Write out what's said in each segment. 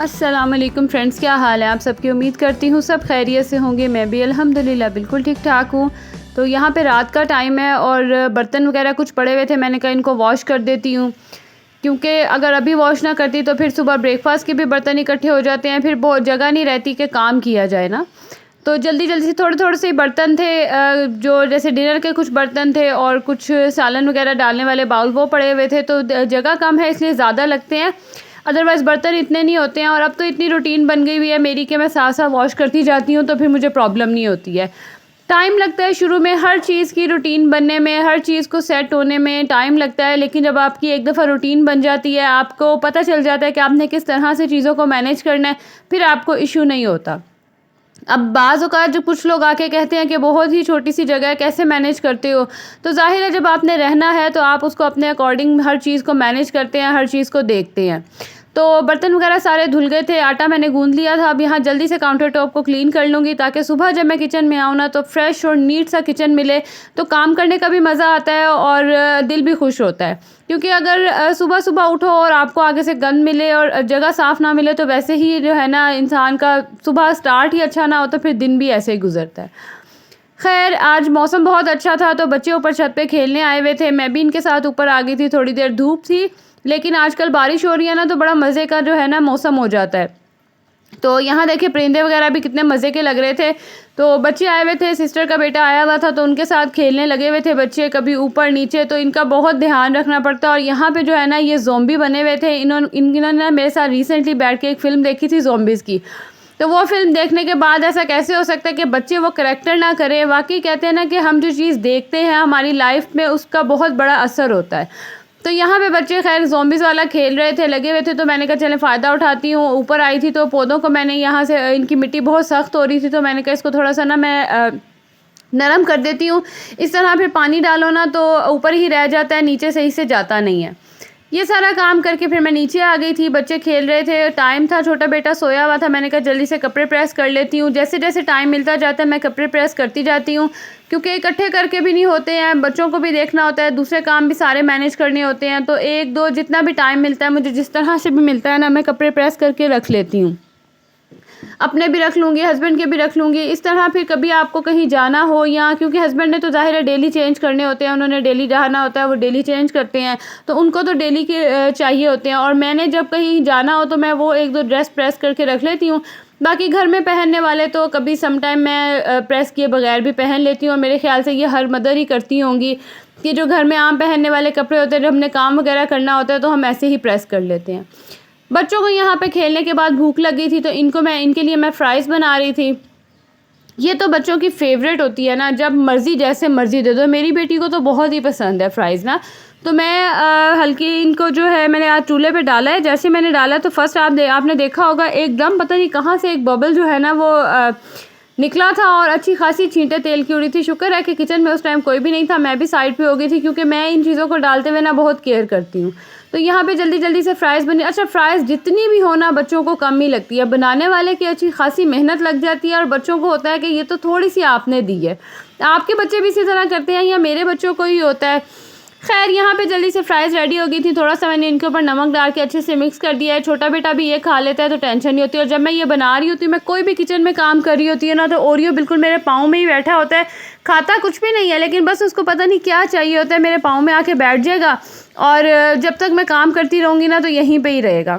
अस्सलामुअलैकुम फ्रेंड्स, क्या हाल है आप सबकी। उम्मीद करती हूँ सब खैरियत से होंगे। मैं भी अल्हम्दुलिल्लाह बिल्कुल ठीक ठाक हूँ। तो यहाँ पे रात का टाइम है और बर्तन वगैरह कुछ पड़े हुए थे, मैंने कहा इनको वॉश कर देती हूँ, क्योंकि अगर अभी वॉश ना करती तो फिर सुबह ब्रेकफास्ट के भी बर्तन इकट्ठे हो जाते हैं, फिर बहुत जगह नहीं रहती कि काम किया जाए ना। तो जल्दी जल्दी से थोड़े थोड़े से बर्तन थे, जो जैसे डिनर के कुछ बर्तन थे और कुछ सालन वगैरह डालने वाले बाउल वो पड़े हुए थे। तो जगह कम है इसलिए ज़्यादा लगते हैं, अदरवाइज़ बर्तन इतने नहीं होते हैं। और अब तो इतनी रूटीन बन गई हुई है मेरी कि मैं साथ साथ वॉश करती जाती हूँ, तो फिर मुझे प्रॉब्लम नहीं होती है। टाइम लगता है शुरू में हर चीज़ की रूटीन बनने में, हर चीज़ को सेट होने में टाइम लगता है, लेकिन जब आपकी एक दफ़ा रूटीन बन जाती है, आपको पता चल जाता है कि आपने किस तरह से चीज़ों को मैनेज करना है, फिर आपको इशू नहीं होता। अब बाज़ औक़ात जो कुछ लोग आके कहते हैं कि बहुत ही छोटी सी जगह है, कैसे मैनेज करते हो। तो ज़ाहिर है जब आपने रहना है तो आप उसको अपने अकॉर्डिंग हर चीज़ को मैनेज करते हैं, हर चीज़ को देखते हैं। तो बर्तन वगैरह सारे धुल गए थे, आटा मैंने गूंद लिया था। अब यहाँ जल्दी से काउंटर टॉप को क्लीन कर लूँगी, ताकि सुबह जब मैं किचन में आऊँ ना तो फ्रेश और नीट सा किचन मिले, तो काम करने का भी मज़ा आता है और दिल भी खुश होता है। क्योंकि अगर सुबह सुबह उठो और आपको आगे से गंद मिले और जगह साफ़ ना मिले, तो वैसे ही जो है ना, इंसान का सुबह स्टार्ट ही अच्छा ना हो तो फिर दिन भी ऐसे ही गुजरता है। खैर, आज मौसम बहुत अच्छा था तो बच्चे ऊपर छत पे खेलने आए हुए थे, मैं भी इनके साथ ऊपर आ गई थी। थोड़ी देर धूप थी, लेकिन आजकल बारिश हो रही है ना, तो बड़ा मज़े का जो है ना मौसम हो जाता है। तो यहाँ देखिए परिंदे वगैरह भी कितने मज़े के लग रहे थे। तो बच्चे आए हुए थे, सिस्टर का बेटा आया हुआ था, तो उनके साथ खेलने लगे हुए थे बच्चे, कभी ऊपर नीचे, तो इनका बहुत ध्यान रखना पड़ता है। और यहाँ पे जो है ना ये ज़ॉम्बी बने हुए थे, इन्होंने मेरे साथ रिसेंटली बैठ के एक फ़िल्म देखी थी ज़ॉम्बीज़ की। तो वो फ़िल्म देखने के बाद ऐसा कैसे हो सकता है कि बच्चे वो करैक्टर ना करें। वाकई कहते हैं ना कि हम जो चीज़ देखते हैं हमारी लाइफ में उसका बहुत बड़ा असर होता है। तो यहाँ पे बच्चे खैर ज़ॉम्बीज़ वाला खेल रहे थे, लगे हुए थे, तो मैंने कहा चलें फ़ायदा उठाती हूँ। ऊपर आई थी तो पौधों को मैंने यहाँ से, इनकी मिट्टी बहुत सख्त हो रही थी, तो मैंने कहा इसको थोड़ा सा ना मैं नरम कर देती हूँ। इस तरह फिर पानी डालो ना तो ऊपर ही रह जाता है, नीचे सही से जाता नहीं है। ये सारा काम करके फिर मैं नीचे आ गई थी, बच्चे खेल रहे थे, टाइम था, छोटा बेटा सोया हुआ था। मैंने कहा जल्दी से कपड़े प्रेस कर लेती हूँ। जैसे जैसे टाइम मिलता जाता है मैं कपड़े प्रेस करती जाती हूँ, क्योंकि इकट्ठे करके भी नहीं होते हैं, बच्चों को भी देखना होता है, दूसरे काम भी सारे मैनेज करने होते हैं। तो एक दो जितना भी टाइम मिलता है मुझे, जिस तरह से भी मिलता है ना, मैं कपड़े प्रेस करके रख लेती हूँ। अपने भी रख लूँगी, हस्बैंड के भी रख लूँगी। इस तरह फिर कभी आपको कहीं जाना हो, या क्योंकि हस्बैंड ने तो ज़ाहिर है डेली चेंज करने होते हैं, उन्होंने डेली जाना होता है, वो डेली चेंज करते हैं, तो उनको तो डेली के चाहिए होते हैं। और मैंने जब कहीं जाना हो तो मैं वो एक दो ड्रेस प्रेस करके रख लेती हूँ। बाकी घर में पहनने वाले तो कभी समटाइम मैं प्रेस किए बगैर भी पहन लेती हूँ। और मेरे ख्याल से ये हर मदर ही करती होंगी कि जो घर में आम पहनने वाले कपड़े होते हैं, जब हमने काम वगैरह करना होता है तो हम ऐसे ही प्रेस कर लेते हैं। बच्चों को यहाँ पे खेलने के बाद भूख लगी थी, तो इनके लिए मैं फ़्राइज़ बना रही थी। ये तो बच्चों की फ़ेवरेट होती है ना, जब मर्ज़ी जैसे मर्ज़ी दे दो। मेरी बेटी को तो बहुत ही पसंद है फ़्राइज़ ना। तो मैं हल्की इनको जो है मैंने आज चूल्हे पे डाला है। जैसे मैंने डाला तो फर्स्ट आपने देखा होगा एकदम पता नहीं कहाँ से एक बबल जो है ना वो निकला था, और अच्छी खासी छींटे तेल की उड़ी थी। शुक्र है कि किचन में उस टाइम कोई भी नहीं था, मैं भी साइड पे हो गई थी, क्योंकि मैं इन चीज़ों को डालते हुए ना बहुत केयर करती हूँ। तो यहाँ पे जल्दी जल्दी से फ़्राइज़ बनी। अच्छा, फ़्राइज़ जितनी भी हो ना बच्चों को कम ही लगती है, बनाने वाले की अच्छी खासी मेहनत लग जाती है, और बच्चों को होता है कि ये तो थोड़ी सी आपने दी है। आपके बच्चे भी इसी तरह करते हैं या मेरे बच्चों को ही होता है। खैर, यहाँ पे जल्दी से फ़्राइज़ रेडी हो गई थी। थोड़ा सा मैंने इनके ऊपर नमक डाल के अच्छे से मिक्स कर दिया है। छोटा बेटा भी ये खा लेता है तो टेंशन नहीं होती। और जब मैं ये बना रही होती हूँ, मैं कोई भी किचन में काम कर रही होती है ना, तो ओरियो बिल्कुल मेरे पाँव में ही बैठा होता है। खाता कुछ भी नहीं है, लेकिन बस उसको पता नहीं क्या चाहिए होता है, मेरे पाँव में आके बैठ जाएगा, और जब तक मैं काम करती रहूँगी ना तो यहीं पर ही रहेगा।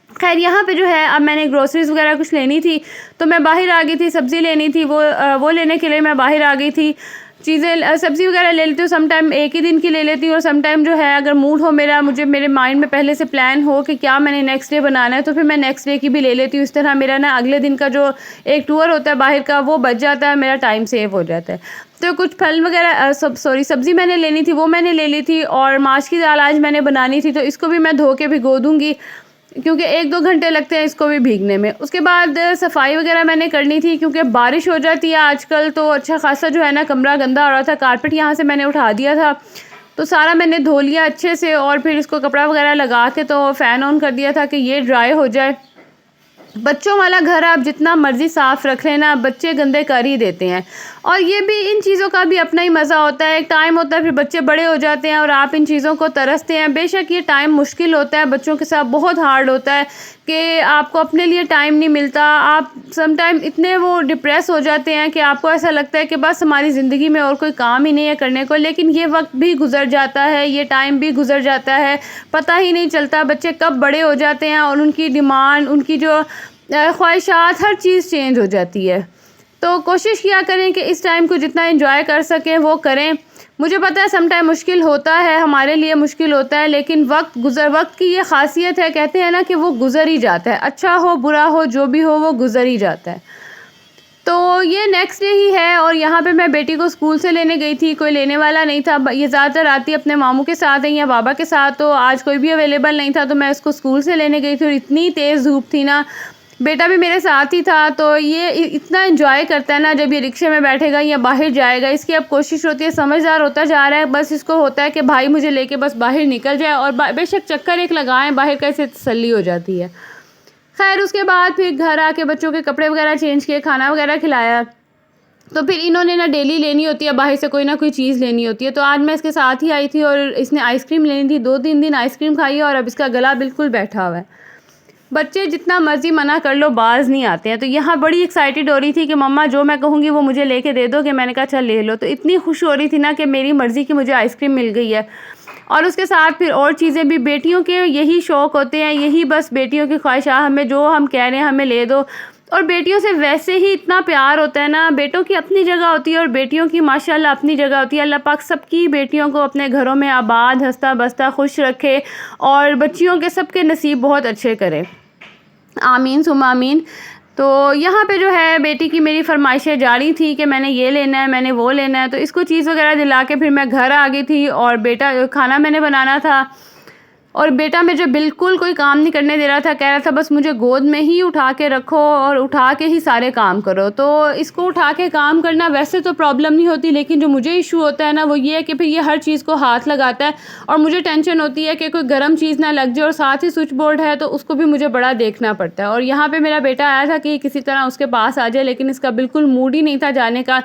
खैर, यहाँ पे जो है अब मैंने ग्रोसरीज़ वगैरह कुछ लेनी थी, तो मैं बाहर आ गई थी। सब्ज़ी लेनी थी, वो लेने के लिए मैं बाहर आ गई थी। चीज़ें सब्ज़ी वगैरह ले लेती हूँ, समटाइम एक ही दिन की ले लेती हूँ, और समटाइम जो है अगर मूड हो मेरा, मेरे माइंड में पहले से प्लान हो कि क्या मैंने नेक्स्ट डे बनाना है, तो फिर मैं नेक्स्ट डे की भी ले लेती हूँ। इस तरह मेरा ना अगले दिन का जो एक टूर होता है बाहर का, वो बच जाता है, मेरा टाइम सेव हो जाता है। तो कुछ फल वगैरह सब्ज़ी मैंने लेनी थी, वो मैंने ले ली थी। और माश की दाल आज मैंने बनानी थी, तो इसको भी मैं धो के भिगो दूँगी, क्योंकि 1-2 घंटे लगते हैं इसको भी भीगने में। उसके बाद सफाई वगैरह मैंने करनी थी, क्योंकि बारिश हो जाती है आजकल, तो अच्छा खासा जो है ना कमरा गंदा हो रहा था। कारपेट यहाँ से मैंने उठा दिया था, तो सारा मैंने धो लिया अच्छे से, और फिर इसको कपड़ा वगैरह लगा के तो फ़ैन ऑन कर दिया था कि ये ड्राई हो जाए। बच्चों वाला घर आप जितना मर्ज़ी साफ़ रख लेना, बच्चे गंदे कर ही देते हैं। और ये भी, इन चीज़ों का भी अपना ही मज़ा होता है। एक टाइम होता है, फिर बच्चे बड़े हो जाते हैं और आप इन चीज़ों को तरसते हैं। बेशक ये टाइम मुश्किल होता है, बच्चों के साथ बहुत हार्ड होता है कि आपको अपने लिए टाइम नहीं मिलता। आप सम टाइम इतने वो डिप्रेस हो जाते हैं कि आपको ऐसा लगता है कि बस हमारी ज़िंदगी में और कोई काम ही नहीं है करने को। लेकिन ये वक्त भी गुज़र जाता है, ये टाइम भी गुज़र जाता है, पता ही नहीं चलता बच्चे कब बड़े हो जाते हैं और उनकी डिमांड, उनकी जो ख्वाहिशात, हर चीज़ चेंज हो जाती है। तो कोशिश किया करें कि इस टाइम को जितना एंजॉय कर सकें वो करें। मुझे पता है सम टाइम मुश्किल होता है, हमारे लिए मुश्किल होता है, लेकिन वक्त की ये ख़ासियत है, कहते हैं ना कि वो गुज़र ही जाता है। अच्छा हो बुरा हो जो भी हो वो गुज़र ही जाता है। तो ये नेक्स्ट डे ही है और यहाँ पे मैं बेटी को स्कूल से लेने गई थी, कोई लेने वाला नहीं था। ये ज़्यादातर आती अपने मामू के साथ है या बाबा के साथ, तो आज कोई भी अवेलेबल नहीं था तो मैं उसको स्कूल से लेने गई थी। और इतनी तेज़ धूप थी ना, बेटा भी मेरे साथ ही था। तो ये इतना एंजॉय करता है ना जब ये रिक्शे में बैठेगा या बाहर जाएगा। इसकी अब कोशिश होती है, समझदार होता जा रहा है, बस इसको होता है कि भाई मुझे लेके बस बाहर निकल जाए और बेशक चक्कर एक लगाएं बाहर का, इससे तसल्ली हो जाती है। खैर उसके बाद फिर घर आके बच्चों के कपड़े वगैरह चेंज किए, खाना वगैरह खिलाया। तो फिर इन्होंने ना डेली लेनी होती है बाहर से कोई ना कोई चीज़ लेनी होती है। तो आज मैं इसके साथ ही आई थी और इसने आइसक्रीम लेनी थी। 2-3 दिन आइसक्रीम खाई है और अब इसका गला बिल्कुल बैठा हुआ है। बच्चे जितना मर्ज़ी मना कर लो बाज़ नहीं आते हैं। तो यहाँ बड़ी एक्साइटेड हो रही थी कि मम्मा जो मैं कहूँगी वो मुझे लेके दे दो। कि मैंने कहा चल ले लो। तो इतनी खुश हो रही थी ना कि मेरी मर्ज़ी की मुझे आइसक्रीम मिल गई है। और उसके साथ फिर और चीज़ें भी, बेटियों के यही शौक़ होते हैं, यही बस बेटियों की ख्वाहिशात, हमें जो हम कह रहे हैं हमें ले दो। और बेटियों से वैसे ही इतना प्यार होता है ना, बेटों की अपनी जगह होती है और बेटियों की माशाल्लाह अपनी जगह होती है। अल्लाह पाक सबकी बेटियों को अपने घरों में आबाद, हंसता बसता, खुश रखे और बच्चियों के सबके नसीब बहुत अच्छे करे। आमीन सुम्मा आमीन। तो यहाँ पे जो है बेटी की मेरी फरमाइशें जारी थी कि मैंने ये लेना है, मैंने वो लेना है। तो इसको चीज़ वगैरह दिला के फिर मैं घर आ गई थी और बेटा, खाना मैंने बनाना था और बेटा मुझे बिल्कुल कोई काम नहीं करने दे रहा था। कह रहा था बस मुझे गोद में ही उठा के रखो और उठा के ही सारे काम करो। तो इसको उठा के काम करना वैसे तो प्रॉब्लम नहीं होती, लेकिन जो मुझे इशू होता है ना वो ये है कि फिर ये हर चीज़ को हाथ लगाता है और मुझे टेंशन होती है कि कोई गर्म चीज़ ना लग जाए। और साथ ही स्विच बोर्ड है तो उसको भी मुझे बड़ा देखना पड़ता है। और यहाँ पर मेरा बेटा आया था कि किसी तरह उसके पास आ जाए, लेकिन इसका बिल्कुल मूड ही नहीं था जाने का,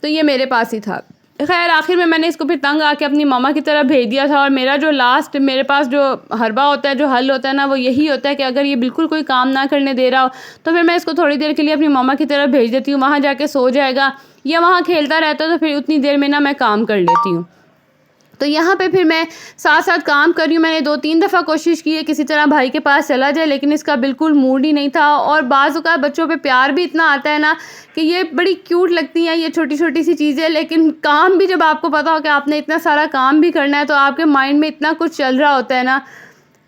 तो ये मेरे पास ही था। खैर आखिर में मैंने इसको फिर तंग आके अपनी मामा की तरफ भेज दिया था। और मेरा जो लास्ट मेरे पास जो हरबा होता है, जो हल होता है ना, वो यही होता है कि अगर ये बिल्कुल कोई काम ना करने दे रहा हो तो फिर मैं इसको थोड़ी देर के लिए अपनी मामा की तरफ भेज देती हूँ। वहाँ जाके सो जाएगा या वहाँ खेलता रहता है, तो फिर उतनी देर में ना मैं काम कर लेती हूँ। तो यहाँ पे फिर मैं साथ साथ काम कर रही हूँ। मैंने 2-3 दफ़ा कोशिश की है किसी तरह भाई के पास चला जाए, लेकिन इसका बिल्कुल मूड ही नहीं था। और बाज़ औक़ात बच्चों पे प्यार भी इतना आता है ना कि ये बड़ी क्यूट लगती हैं ये छोटी छोटी सी चीज़ें, लेकिन काम भी जब आपको पता हो कि आपने इतना सारा काम भी करना है तो आपके माइंड में इतना कुछ चल रहा होता है ना।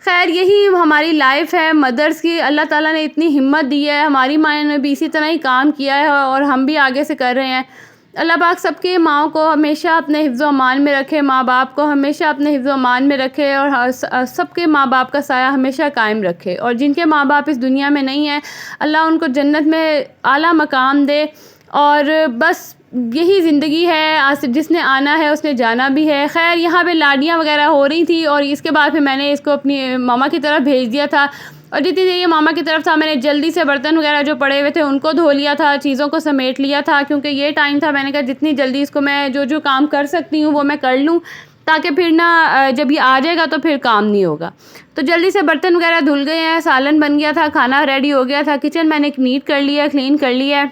खैर यही हमारी लाइफ़ है मदर्स की। अल्लाह ताला ने इतनी हिम्मत दी है, हमारी माँ ने भी इसी तरह ही काम किया है और हम भी आगे से कर रहे हैं। अल्लाह पाक सबके माँओं को हमेशा अपने हिफ्ज़ व अमान में रखे, माँ बाप को हमेशा अपने हिफ्ज़ व अमान में रखे और सबके माँ बाप का साया हमेशा कायम रखे। और जिनके माँ बाप इस दुनिया में नहीं हैं, अल्लाह उनको जन्नत में आला मकाम दे। और बस यही ज़िंदगी है, आज जिसने आना है उसने जाना भी है। खैर यहाँ पे लाडियाँ वगैरह हो रही थी और इसके बाद फिर मैंने इसको अपनी मामा की तरफ भेज दिया था। और जितनी देर ये मामा की तरफ था मैंने जल्दी से बर्तन वगैरह जो पड़े हुए थे उनको धो लिया था, चीज़ों को समेट लिया था, क्योंकि ये टाइम था। मैंने कहा जितनी जल्दी इसको मैं जो काम कर सकती हूँ वो मैं कर लूँ, ताकि फिर ना जब ये आ जाएगा तो फिर काम नहीं होगा। तो जल्दी से बर्तन वगैरह धुल गए हैं, सालन बन गया था, खाना रेडी हो गया था, किचन मैंने नीट कर लिया, क्लीन कर लिया है।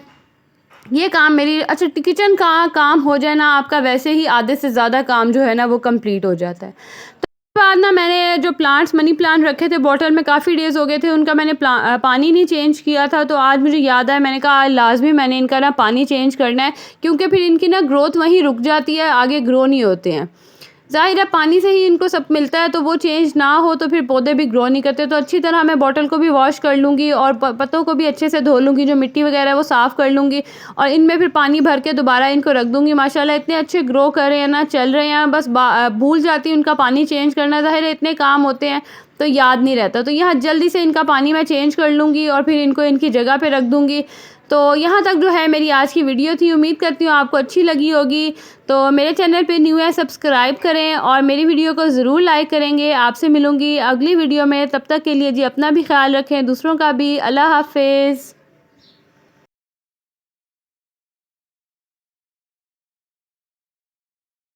ये काम मेरी, अच्छा किचन का काम हो जाए ना आपका, वैसे ही आधे से ज़्यादा काम जो है ना वो कंप्लीट हो जाता है। तो बाद ना मैंने जो प्लांट्स, मनी प्लांट रखे थे बॉटल में, काफ़ी डेज़ हो गए थे उनका मैंने पानी नहीं चेंज किया था। तो आज मुझे याद आया, मैंने कहा लाजमी मैंने इनका ना पानी चेंज करना है, क्योंकि फिर इनकी ना ग्रोथ वहीं रुक जाती है, आगे ग्रो नहीं होते हैं। ज़ाहिर है पानी से ही इनको सब मिलता है, तो वो चेंज ना हो तो फिर पौधे भी ग्रो नहीं करते। तो अच्छी तरह मैं बॉटल को भी वॉश कर लूँगी और पत्तों को भी अच्छे से धो लूँगी, जो मिट्टी वगैरह है वो साफ़ कर लूँगी और इनमें फिर पानी भर के दोबारा इनको रख दूँगी। माशाल्लाह इतने अच्छे ग्रो कर रहे हैं ना, चल रहे हैं। बस भूल जाती हूँ उनका पानी चेंज करना, ज़ाहिर है इतने काम होते हैं तो याद नहीं रहता। तो यहाँ जल्दी से इनका पानी मैं चेंज कर लूँगी और फिर इनको इनकी जगह पे रख दूँगी। तो यहाँ तक जो है मेरी आज की वीडियो थी। उम्मीद करती हूँ आपको अच्छी लगी होगी। तो मेरे चैनल पे न्यू है, सब्सक्राइब करें और मेरी वीडियो को ज़रूर लाइक करेंगे। आपसे मिलूँगी अगली वीडियो में, तब तक के लिए जी अपना भी ख्याल रखें, दूसरों का भी। अल्लाह हाफ़िज़।